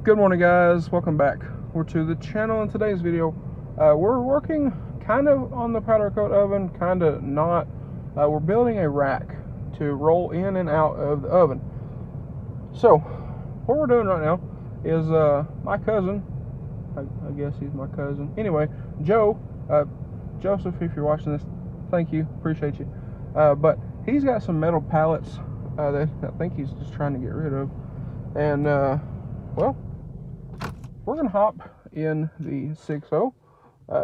Good morning, guys. Welcome back. We're to the channel. In today's video, we're working kind of on the powder coat oven, kind of not. We're building a rack to roll in and out of the oven. So what we're doing right now is my cousin, I guess he's my cousin, anyway, Joe, Joseph, if you're watching this, thank you, appreciate you, but he's got some metal pallets that I think he's just trying to get rid of, and well, we're gonna hop in the 6.0.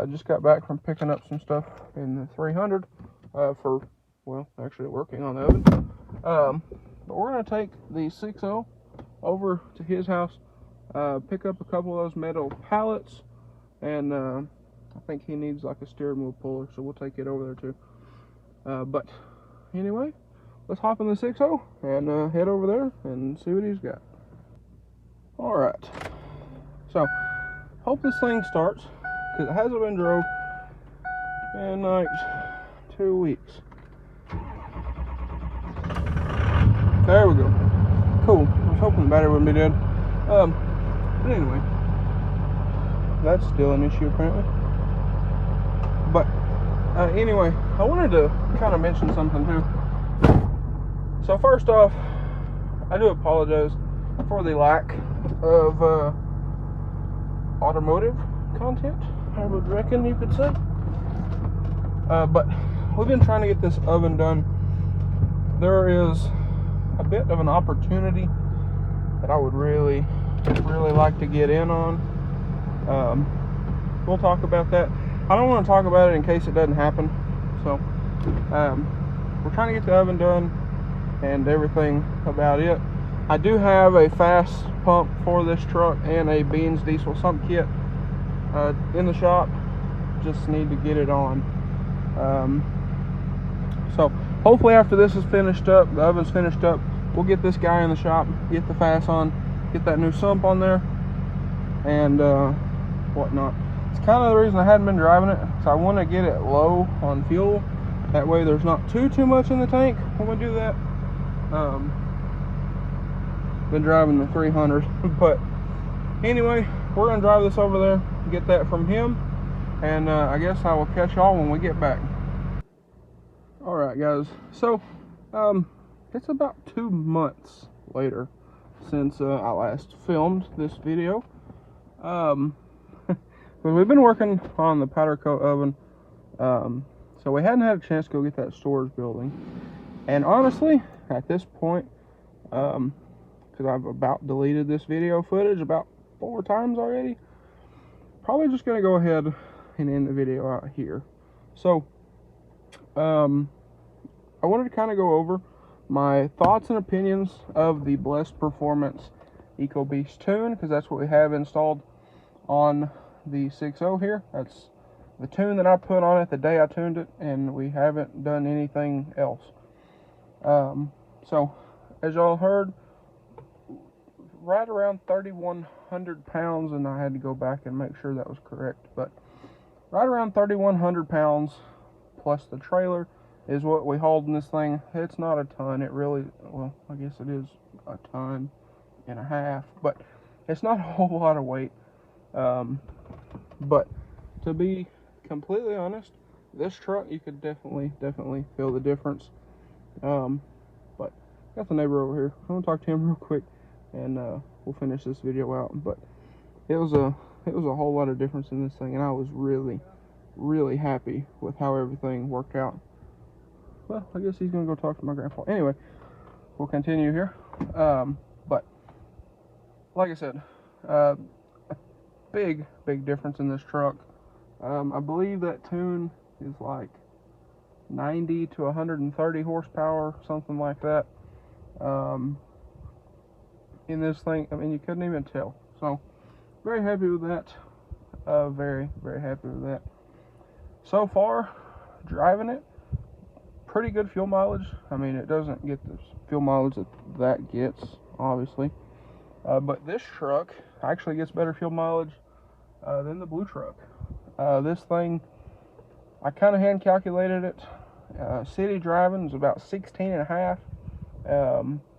Just got back from picking up some stuff in the 300 for, well, actually working on the oven. But we're gonna take the 6.0 over to his house, pick up a couple of those metal pallets, and I think he needs like a steering wheel puller, so we'll take it over there too. But anyway, let's hop in the 6.0 and head over there and see what he's got. All right. So, hope this thing starts, because it hasn't been drove in like 2 weeks. There we go. Cool. I was hoping the battery wouldn't be dead. But anyway, that's still an issue apparently. But anyway, I wanted to kind of mention something too. So first off, I do apologize for the lack of automotive content, I would reckon you could say. But we've been trying to get this oven done. There is a bit of an opportunity that I would really like to get in on. We'll talk about that. I don't want to talk about it in case it doesn't happen. So we're trying to get the oven done and everything about it. I do have a fast pump for this truck and a Beans diesel sump kit in the shop. Just need to get it on. So hopefully after this is finished up, the oven's finished up, we'll get this guy in the shop, get the fast on, get that new sump on there, and whatnot. It's kind of the reason I hadn't been driving it, so I want to get it low on fuel. That way there's not too much in the tank when we do that. Been driving the 300, but anyway, we're gonna drive this over there, get that from him, and I guess I will catch y'all when we get back. All right, guys, so it's about 2 months later since I last filmed this video. But we've been working on the powder coat oven, so we hadn't had a chance to go get that storage building, and honestly at this point, because I've about deleted this video footage about 4 times already, probably just gonna go ahead and end the video out here. So I wanted to kind of go over my thoughts and opinions of the Blessed Performance EcoBeast tune, because that's what we have installed on the 6.0 here. That's the tune that I put on it the day I tuned it, and we haven't done anything else. So as y'all heard, right around 3,100 pounds, and I had to go back and make sure that was correct, but right around 3,100 pounds plus the trailer is what we hauled in this thing. It's not a ton. It really, well, I guess it is a ton and a half, but it's not a whole lot of weight. But to be completely honest, this truck, you could definitely feel the difference. But got the neighbor over here. I'm gonna talk to him real quick, and we'll finish this video out. But it was a whole lot of difference in this thing, and I was really happy with how everything worked out. Well, I guess he's gonna go talk to my grandpa. Anyway, we'll continue here. But like I said, a big difference in this truck. I believe that tune is like 90 to 130 horsepower, something like that. In this thing, I mean, you couldn't even tell. So very happy with that. Very happy with that. So far, driving it, pretty good fuel mileage. I mean, it doesn't get the fuel mileage that gets, obviously, but this truck actually gets better fuel mileage than the blue truck. This thing, I kind of hand calculated it. City driving is about 16 and a half.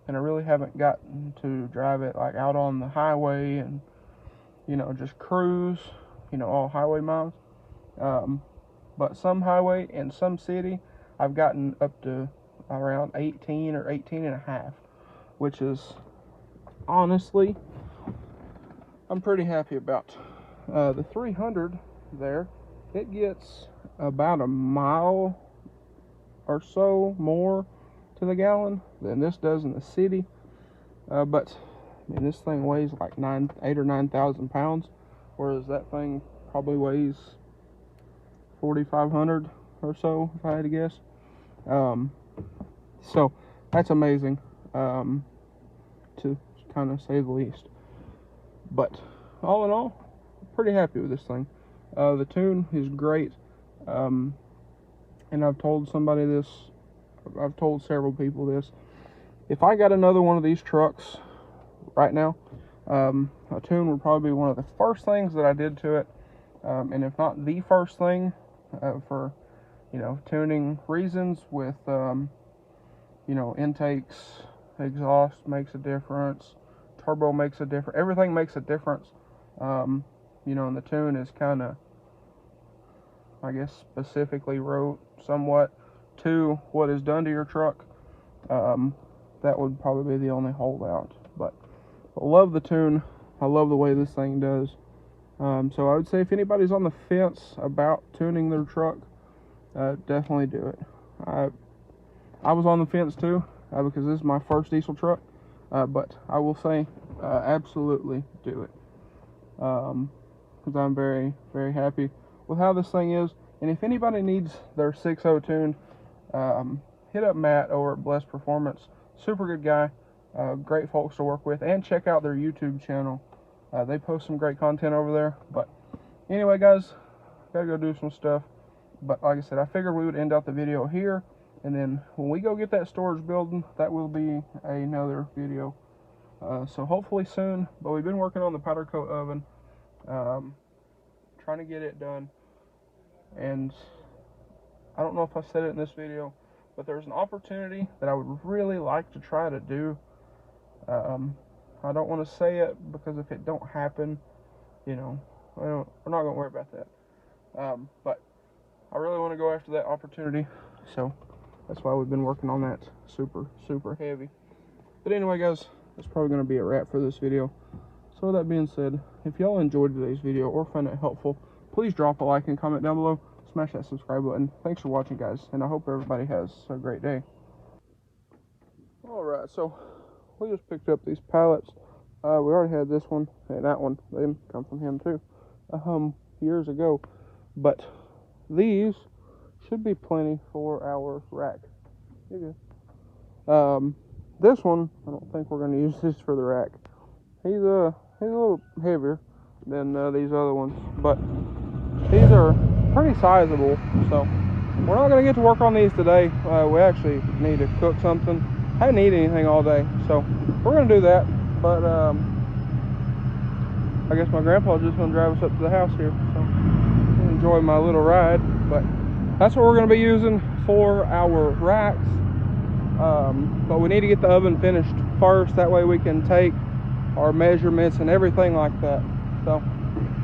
And I really haven't gotten to drive it like out on the highway and you know, just cruise, you know, all highway miles. But some highway and some city, I've gotten up to around 18 or 18 and a half, which is honestly, I'm pretty happy about. The 300 there, it gets about a mile or so more to the gallon than this does in the city. But I mean, this thing weighs like 8 or 9,000 pounds, whereas that thing probably weighs 4,500 or so, if I had to guess. So that's amazing, to kind of say the least. But all in all, pretty happy with this thing. The tune is great, and I've told somebody this. I've told several people this. If I got another one of these trucks right now, a tune would probably be one of the first things that I did to it, and if not the first thing, for, you know, tuning reasons with, you know, intakes, exhaust makes a difference, turbo makes a difference, everything makes a difference, you know, and the tune is kind of, I guess, specifically wrote somewhat to what is done to your truck. That would probably be the only holdout, but I love the tune. I love the way this thing does. So I would say if anybody's on the fence about tuning their truck, definitely do it. I was on the fence too, because this is my first diesel truck, but I will say, absolutely do it, because I'm very, very happy with how this thing is. And if anybody needs their 6.0 tune, hit up Matt over at Blessed Performance. Super good guy, great folks to work with, and check out their YouTube channel. They post some great content over there. But anyway, guys, gotta go do some stuff. But like I said, I figured we would end out the video here, and then when we go get that storage building, that will be another video. So hopefully soon. But we've been working on the powder coat oven, trying to get it done. And I don't know if I said it in this video, but there's an opportunity that I would really like to try to do. I don't want to say it, because if it don't happen, you know, we're not going to worry about that. But I really want to go after that opportunity, so that's why we've been working on that super, super heavy. But anyway, guys, that's probably going to be a wrap for this video. So with that being said, if y'all enjoyed today's video or found it helpful, please drop a like and comment down below. Smash that subscribe button. Thanks for watching, guys, and I hope everybody has a great day. Alright, so we just picked up these pallets. We already had this one and that one. They come from him too, years ago. But these should be plenty for our rack. You're good. This one, I don't think we're going to use this for the rack. He's a little heavier than these other ones, but these are pretty sizable. So we're not going to get to work on these today. We actually need to cook something. I haven't eaten anything all day, so we're going to do that. But I guess my grandpa's just going to drive us up to the house here, so enjoy my little ride. But that's what we're going to be using for our racks. But we need to get the oven finished first. That way we can take our measurements and everything like that. So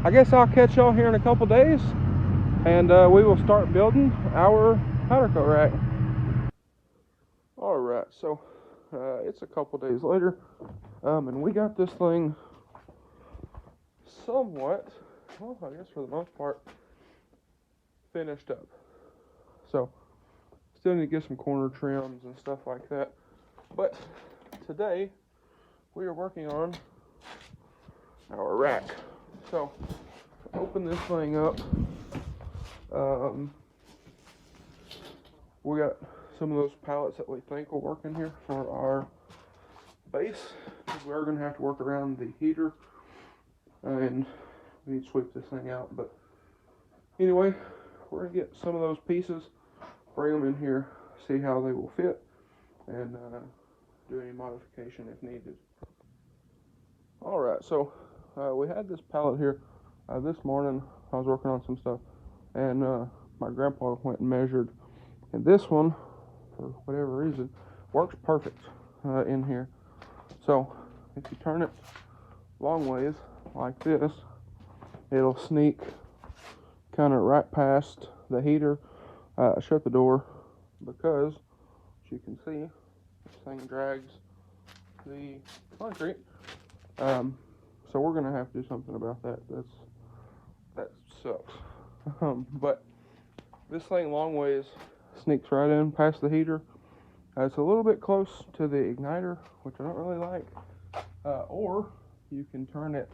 I guess I'll catch y'all here in a couple days, and we will start building our powder coat rack. Alright, so it's a couple days later, and we got this thing somewhat, well, I guess for the most part, finished up. So still need to get some corner trims and stuff like that. But today we are working on our rack. So open this thing up. We got some of those pallets that we think will work in here for our base. We are going to have to work around the heater, and we need to sweep this thing out. But anyway, we're going to get some of those pieces, bring them in here, see how they will fit, and do any modification if needed. Alright, so we had this pallet here. This morning I was working on some stuff, and my grandpa went and measured, and this one, for whatever reason, works perfect in here. So if you turn it long ways like this, it'll sneak kind of right past the heater. Shut the door because, as you can see, this thing drags the concrete. So we're gonna have to do something about that. That sucks. But this thing long ways sneaks right in past the heater. It's a little bit close to the igniter, which I don't really like. Or you can turn it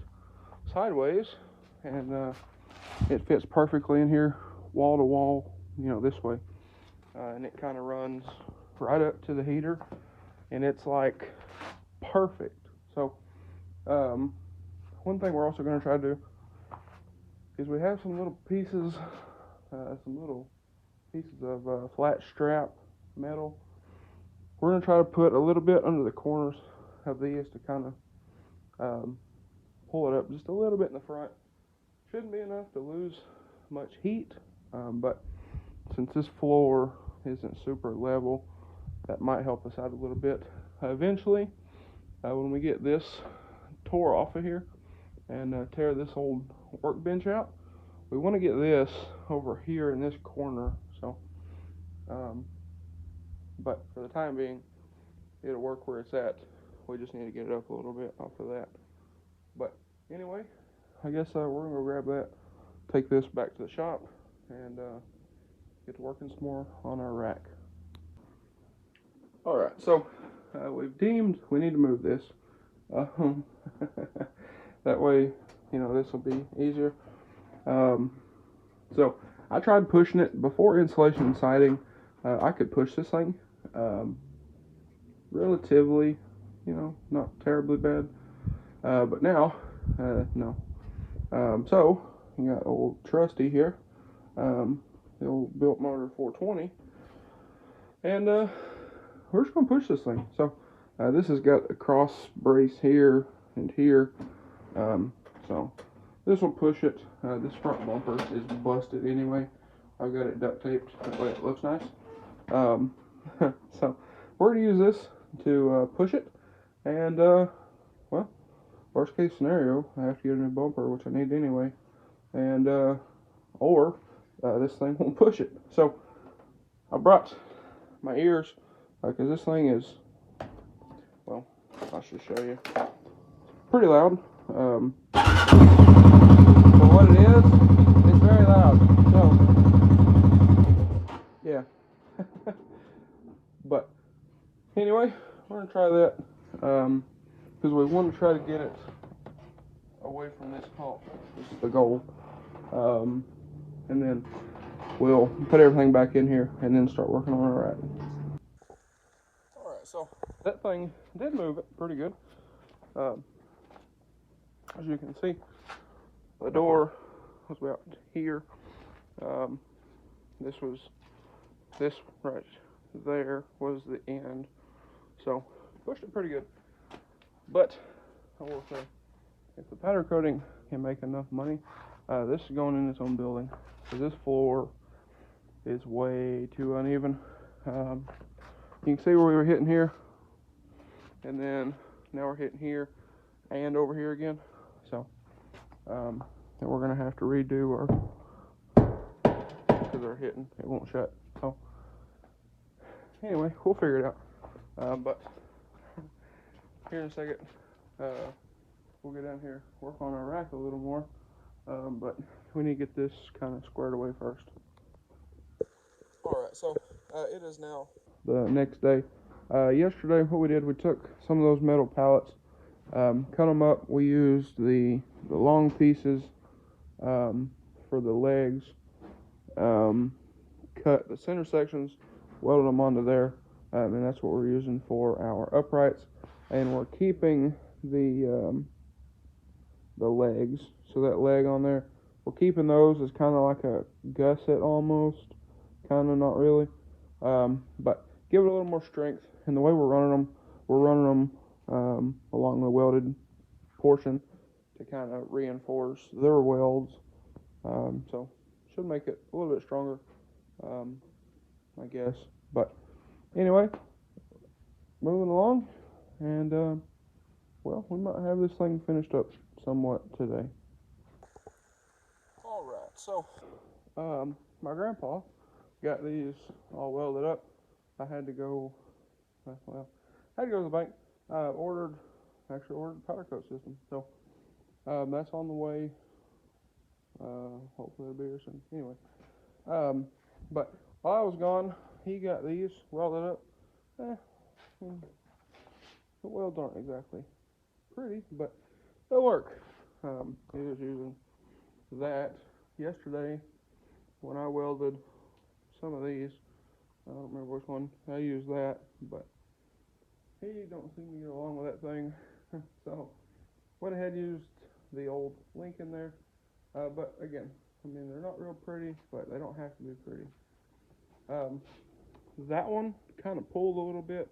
sideways, and it fits perfectly in here, wall to wall, this way. And it kind of runs right up to the heater, and it's like perfect. So one thing we're also going to try to do is we have some little pieces of flat strap metal. We're going to try to put a little bit under the corners of these to kind of pull it up just a little bit in the front. Shouldn't be enough to lose much heat, but since this floor isn't super level, that might help us out a little bit. Eventually, when we get this tore off of here and tear this old workbench out, we want to get this over here in this corner. So, but for the time being, it'll work where it's at. We just need to get it up a little bit off of that. But anyway, I guess we're going to go grab that, take this back to the shop, and get to working some more on our rack. Alright, so we've deemed we need to move this. That way, this will be easier. So I tried pushing it before insulation and siding. I could push this thing relatively, not terribly bad. But now, no. So you got old trusty here, the old built motor 420, and we're just gonna push this thing. So this has got a cross brace here and here, so this will push it. This front bumper is busted anyway. I've got it duct taped that way it looks nice. So we're gonna use this to push it, and well, worst case scenario, I have to get a new bumper, which I need anyway, and or this thing won't push it. So I brought my ears, because this thing is, well, I should show you, pretty loud. For what it is, it's very loud. So yeah. But anyway, we're gonna try that because we want to try to get it away from this pump. This is the goal. And then we'll put everything back in here and then start working on our rack. Alright, so that thing did move it pretty good. As you can see, the door was about here. This right there was the end. So pushed it pretty good. But I will say, if the powder coating can make enough money, this is going in its own building, because this floor is way too uneven. You can see where we were hitting here, and then now we're hitting here and over here again. So and we're gonna have to redo our, because they're hitting, it won't shut. So anyway, we'll figure it out. But here in a second, we'll get down here, work on our rack a little more. But we need to get this kind of squared away first. Alright, so it is now the next day. Yesterday what we did, we took some of those metal pallets, cut them up. We used the long pieces for the legs, cut the center sections, welded them onto there, and that's what we're using for our uprights. And we're keeping the legs, so that leg on there, we're keeping those as kind of like a gusset almost, kind of, not really, but give it a little more strength. And the way we're running them along the welded portion to kind of reinforce their welds, so should make it a little bit stronger, I guess. But anyway, moving along, and well, we might have this thing finished up somewhat today. So, my grandpa got these all welded up. I had to go, well, I had to go to the bank. Ordered Powdercoat system. So, that's on the way. Hopefully it'll be here soon. Anyway, but while I was gone, he got these welded up. The welds aren't exactly pretty, but they'll work. He was using that yesterday when I welded some of these. I don't remember which one I used that, but he don't seem to get along with that thing. So went ahead and used the old link in there. But again, I mean, they're not real pretty, but they don't have to be pretty. That one kind of pulled a little bit,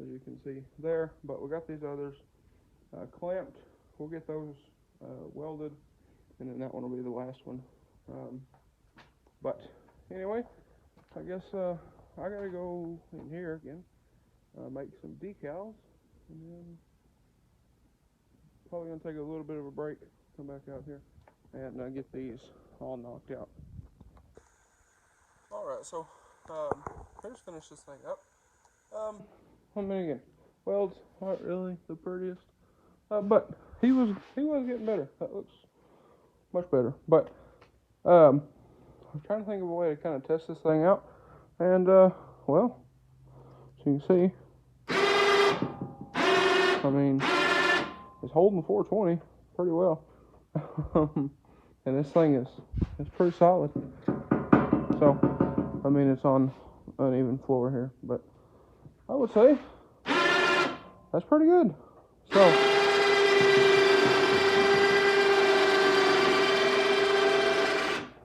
as you can see there, but we got these others clamped. We'll get those welded, and then that one will be the last one. But anyway, I guess I gotta go in here again, make some decals, and then probably gonna take a little bit of a break, come back out here, and get these all knocked out. Alright, so let's finish this thing up. I mean, again, welds aren't really the prettiest, but he was getting better. That looks much better. But I'm trying to think of a way to kind of test this thing out, and well, as you can see, I mean, it's holding 420 pretty well, and this thing is pretty solid. So, I mean, it's on uneven floor here, but I would say that's pretty good. So,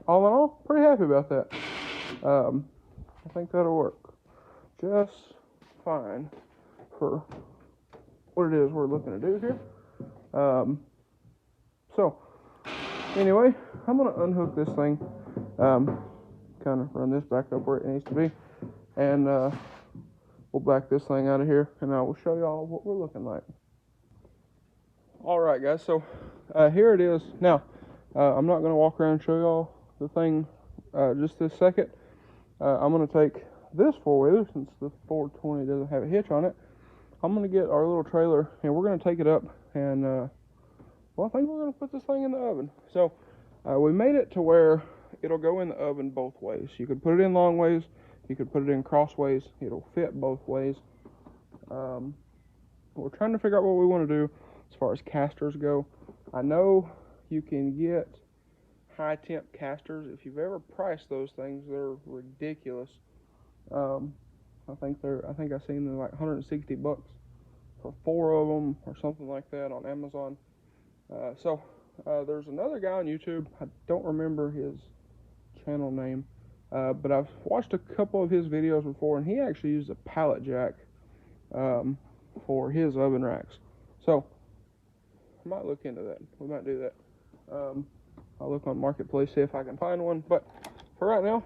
all in all, pretty happy about that. I think that'll work just fine for what it is we're looking to do here. So, anyway, I'm going to unhook this thing, kind of run this back up where it needs to be, and we'll back this thing out of here, and I will show y'all what we're looking like. Alright guys, so here it is. Now, I'm not going to walk around and show y'all the thing just this second. I'm going to take this four-wheeler, since the 420 doesn't have a hitch on it. I'm going to get our little trailer, and we're going to take it up, and well, I think we're going to put this thing in the oven. So, we made it to where it'll go in the oven both ways. You could put it in long ways, you could put it in crossways. It'll fit both ways. We're trying to figure out what we want to do as far as casters go. I know you can get high temp casters. If you've ever priced those things, they're ridiculous. I think I've seen them like 160 bucks for 4 of them or something like that on Amazon. So there's another guy on YouTube. I don't remember his channel name, but I've watched a couple of his videos before, and he actually used a pallet jack for his oven racks. So I might look into that. We might do that. I'll look on Marketplace, see if I can find one. But for right now,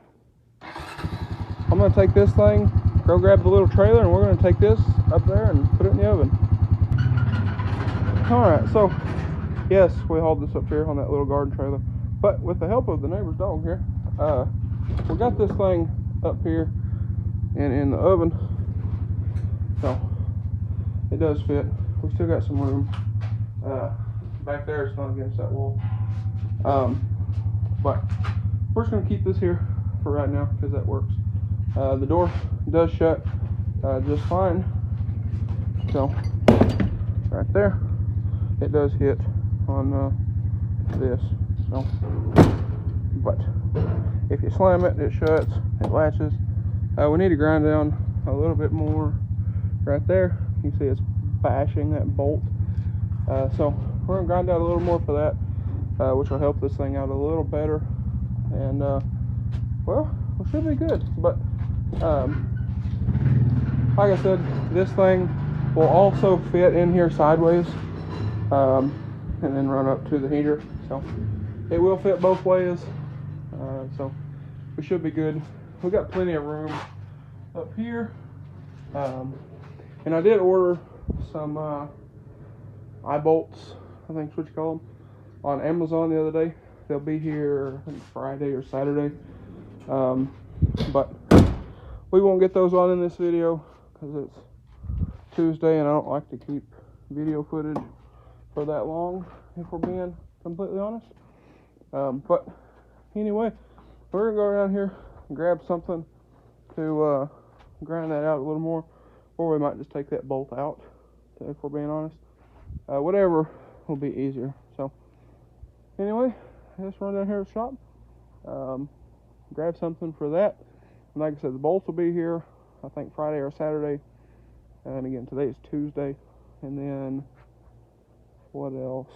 I'm going to take this thing, go grab the little trailer, and we're going to take this up there and put it in the oven. Alright, so yes, we hauled this up here on that little garden trailer, but with the help of the neighbor's dog here, we got this thing up here and in the oven, so it does fit. We still got some room back there. It's not against that wall, but we're just going to keep this here for right now because that works. The door does shut just fine, so right there it does hit on this, so, but if you slam it, it shuts, it latches. We need to grind down a little bit more right there. You can see it's bashing that bolt, so we're going to grind out a little more for that, which will help this thing out a little better, and well, we should be good. But like I said, this thing will also fit in here sideways, and then run up to the heater, so it will fit both ways, so we should be good. We got plenty of room up here, and I did order some eye bolts, I think is what you call them, on Amazon the other day. They'll be here, I think, Friday or Saturday. But we won't get those on in this video because it's Tuesday and I don't like to keep video footage for that long, if we're being completely honest. But anyway, we're gonna go around here and grab something to grind that out a little more, or we might just take that bolt out, if we're being honest. Whatever will be easier. So anyway, let's run down here to the shop, grab something for that. And like I said, the bolts will be here, I think, Friday or Saturday. And again, today is Tuesday. And then what else?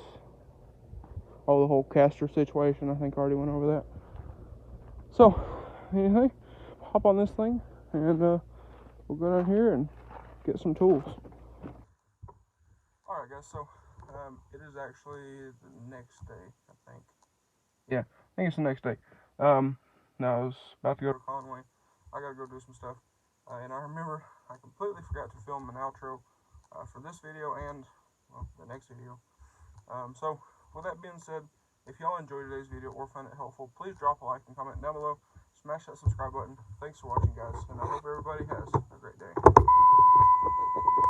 Oh, the whole caster situation, I think I already went over that. So anyway, hop on this thing and we'll go down here and get some tools. Alright guys, so it is actually the next day, I think. Yeah, I think it's the next day. Now I was about to go to Conway. I gotta go do some stuff. And I remember I completely forgot to film an outro for this video and, well, the next video. So with that being said, if y'all enjoyed today's video or find it helpful, please drop a like and comment down below. Smash that subscribe button. Thanks for watching, guys, and I hope everybody has a great day.